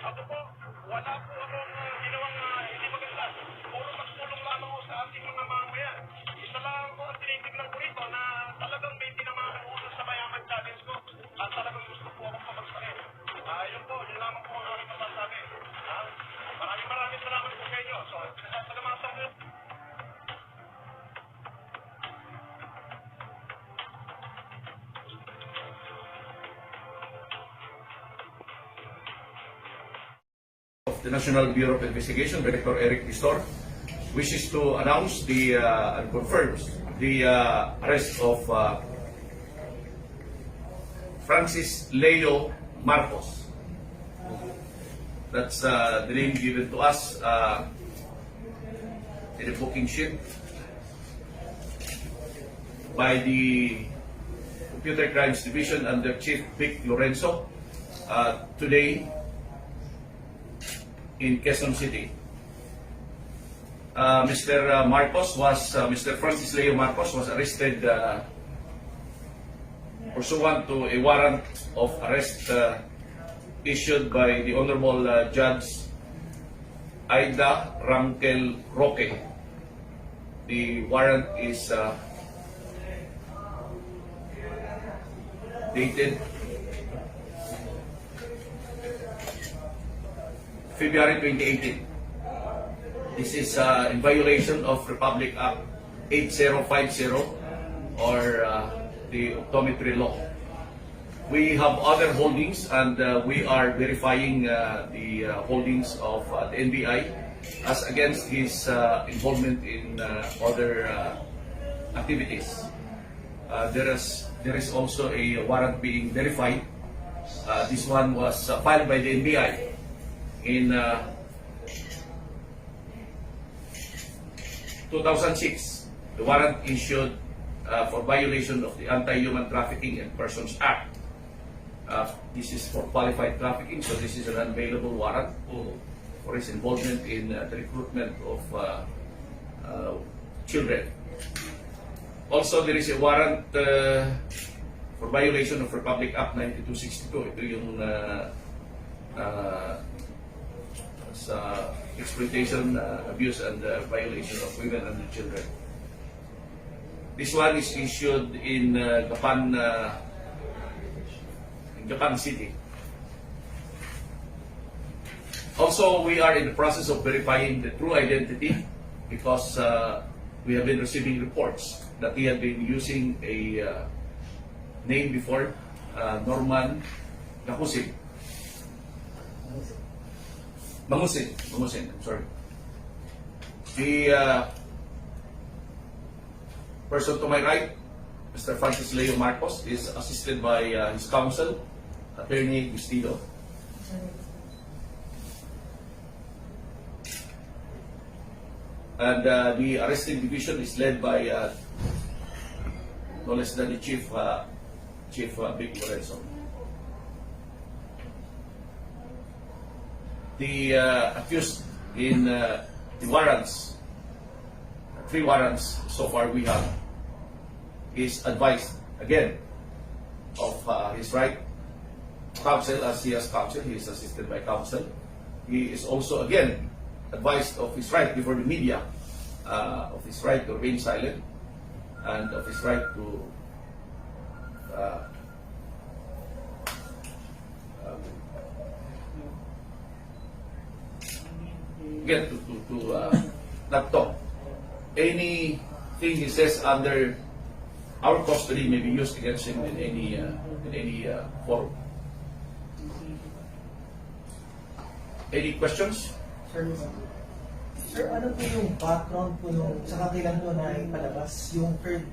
Ako po, wala po akong ginawang hindi maganda. Puro pagtulong lamang ko sa ating mga mamamayan. Isa lang po ang tinitignan ko rito na talagang may tinamaan ko sa mayaman challenge ko at talagang gusto po akong pamagsakin. Yun po, yun lamang po ang aking masasabi. Maraming salamat po sa inyo. So, pinasasalamatan ko. Of the National Bureau of Investigation, Director Eric Pistor, wishes to announce and confirms the arrest of Francis Leo Marcos. That's the name given to us in the booking sheet by the Computer Crimes Division under Chief Vic Lorenzo today in Quezon City. Mr. Francis Leo Marcos was arrested pursuant to a warrant of arrest issued by the Honorable Judge Aida Rangel Roque. The warrant is dated February 2018. This is in violation of Republic Act 8050 or the optometry law. We have other holdings and we are verifying the holdings of the NBI as against his involvement in other activities. There is also a warrant being verified. This one was filed by the NBI in 2006, the warrant issued for violation of the Anti-Human Trafficking and Persons Act. This is for qualified trafficking, so this is an unavailable warrant for his involvement in the recruitment of children. Also, there is a warrant for violation of Republic Act 9262. Ito yung sa exploitation, abuse, and violation of women and children. This one is issued in Japan City. Also, we are in the process of verifying the true identity because we have been receiving reports that he had been using a name before, Norman Gakusin. Mangusin, I'm sorry. The person to my right, Mr. Francis Leo Marcos, is assisted by his counsel, Attorney Gustido. And the arresting division is led by no less than the Chief Vic Lorenzo. The accused in the warrants, 3 warrants so far we have, is advised again of his right counsel. As he has counsel, he is assisted by counsel. He is also again advised of his right before the media, of his right to remain silent, and of his right to get to not talk. Anything he says under our custody may be used against him in any forum. Any questions? Sir, ano po yung background po nung sa kailan po na ipalabas yung third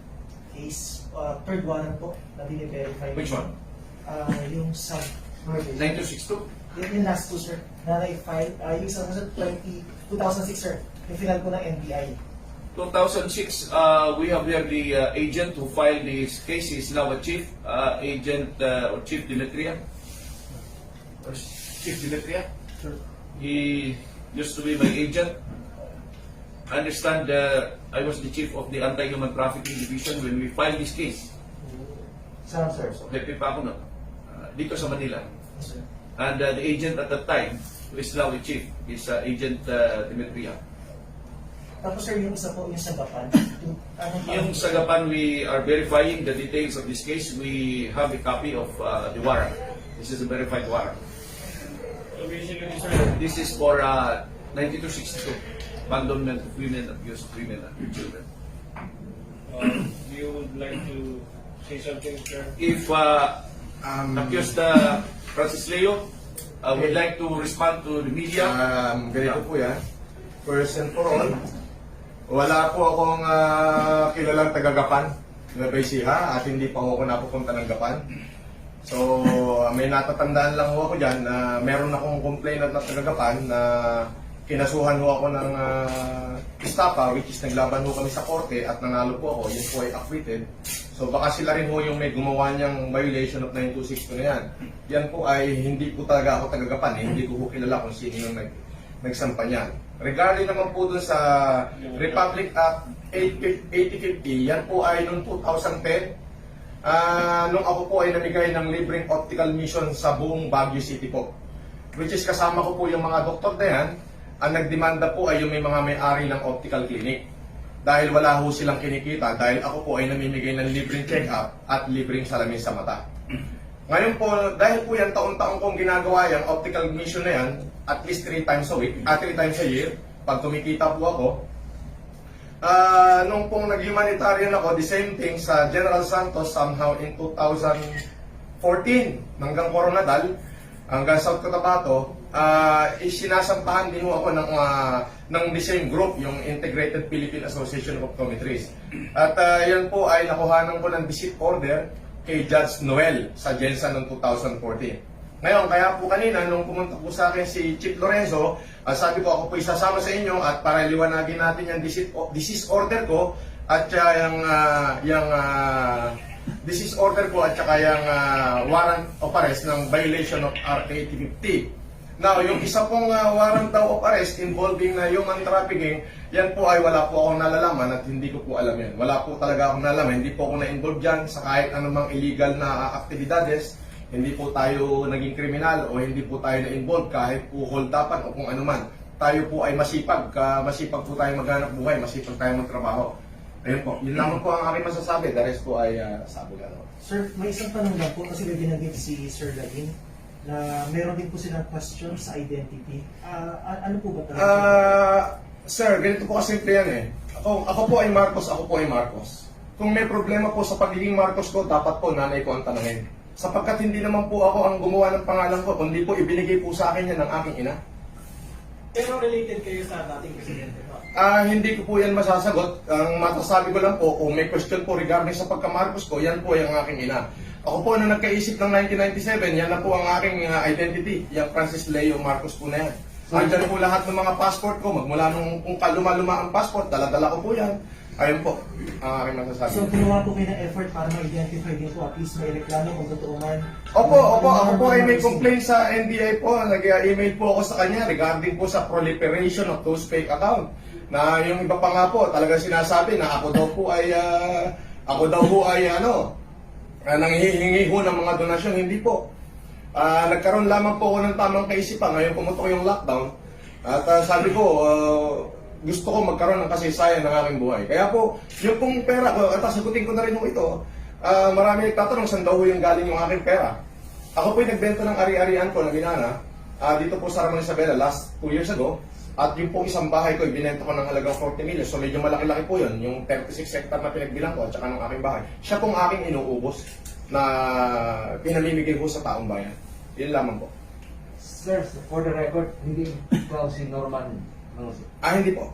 case, third warrant po na bine-verify? Which one? Yung sub-murder. 9262? Yung last two, sir, na na-file, yung sa 2006, sir, yung final po ng NBI. 2006, we have here the agent who filed this case. He is now a chief, agent or Chief Demetria. Chief Demetria? Sure. He used to be my agent. I understand I was the chief of the Anti-Human Trafficking Division when we filed this case. Saan, sir? So, happy pa ako na. Dito sa Manila. Yes, sir. And the agent at that time Islawi Chief is Agent Demetria. Tapos sir, yung isa po, yung sagapan. Yung sagapan, we are verifying the details of this case. We have a copy of the warrant. This is a verified warrant. So basically, sir, This is for 9262, abandonment of women, abuse of women and children. you would like to say something, sir? If accused Francis Leo would like to respond to the media, Ganito po yan. First and for all, wala po akong kilalang taga-Gapan na Baysiha at hindi pa ako napupunta ng Gapan. So, may natatandaan lang ho ako dyan na meron akong complainant na taga-Gapan na kinasuhan ho ako ng istapa, which is naglaban ho kami sa korte at nanalo po ako. Yun po ay acquitted. So, baka sila rin ho yung may gumawa niyang violation of 9262 na yan. Yan po ay hindi po talaga ako taga-Gapan. Hindi ko po kilala kung sino yung nagsampa niyan. Regarding naman po dun sa Republic Act 8050, yan po ay noong 2010, nung ako po ay namigay ng libreng optical mission sa buong Baguio City po. Which is kasama ko po yung mga doktor na yan, ang nagdemanda po ay yung may mga may-ari ng optical clinic. Dahil wala ho silang kinikita, dahil ako po ay namimigay ng libreng check-up at libreng salamin sa mata. Ngayon po, dahil po yan taon-taon kong ginagawa yung optical mission na yan, at least 3 times a week, 3 times a year, pag kumikita po ako, nung pong nag-humanitarian ako, the same thing sa General Santos somehow in 2014, hanggang Coronadal, hanggang South Cotabato, sinasampahan din ho ako ng the same group, yung Integrated Philippine Association of Optometrists. At yan po ay nakuhanan ko ng visit order kay Judge Noel sa Jensa noong 2014. Ngayon, kaya po kanina, nung pumunta po sa akin si Chief Lorenzo, sabi ko ako po isasama sa inyo at para liwanagin natin yung disease order ko at yung disease order ko at saka yung warrant of arrest ng violation of RA 8050. Now, yung isa pong warrant daw of arrest involving na human trafficking, yan po ay wala po akong nalalaman at hindi ko po alam yan. Wala po talaga akong nalalaman, hindi po ako na-involve dyan sa kahit anumang illegal na aktibidades. Hindi po tayo naging kriminal o hindi po tayo na-involve kahit po hold-upan o kung ano man. Tayo po ay masipag, masipag po tayo maghanap buhay, masipag tayo magtrabaho. Ayun po, yun lang po ang aking masasabi. The rest po ay sabi ka naman. Sir, may isang tanong lang po kasi may binanggit si Sir Lagin na meron din po silang question sa identity. Ano po ba talaga? Sir, ganito po kasi yan eh. Ako po ay Marcos, ako po ay Marcos. Kung may problema po sa pagiging Marcos ko, dapat po nanay ko ang tanungin. Sapagkat hindi naman po ako ang gumawa ng pangalan ko, kundi po ibinigay po sa akin yan ng aking ina. Pero related kayo sa dating presidente ba? Hindi ko po yan masasagot. Ang masasabi ko lang po, kung may question po regarding sa pagka-Marcos ko, yan po yung aking ina. Ako po nung nagkaisip ng 1997, yan na po ang aking identity. Yung Francis Leo Marcos po na yan. Andyan po lahat ng mga passport ko, magmula nung kung kaluma-luma ang passport, dala-dala ko po yan. Ayun po, ang aking masasabi. So, ginawa po kayo ng effort para ma-identify din po, at least may reklamo kung totoo man. Opo, ako po ay may complaint sa NBI po. Nag-email po ako sa kanya regarding po sa proliferation of those fake account. Na yung iba pa nga po, talagang sinasabi na ako daw po ay, nanghihingi ho ng mga donasyon. Hindi po. Nagkaroon lamang po ako ng tamang kaisipan. Ngayon pumutok yung lockdown. At sabi ko, gusto ko magkaroon ng kasaysayan ng aking buhay. Kaya po, yung pong pera ko, at sagutin ko na rin po ito, marami nagtatanong saan daw yung galing yung aking pera. Ako po'y nagbenta ng ari-arian ko na binana, dito po sa Ramon Isabela last 2 years ago, at yung pong isang bahay ko, ibinenta ko ng halagang 40 million. So medyo malaki-laki po yun, yung 36 hectare na pinagbilang ko at saka ng aking bahay. Siya pong aking inuubos na pinamimigay ko sa taong bayan. Yun lamang po. Sir, for the record, hindi ikaw si Norman. Hindi po.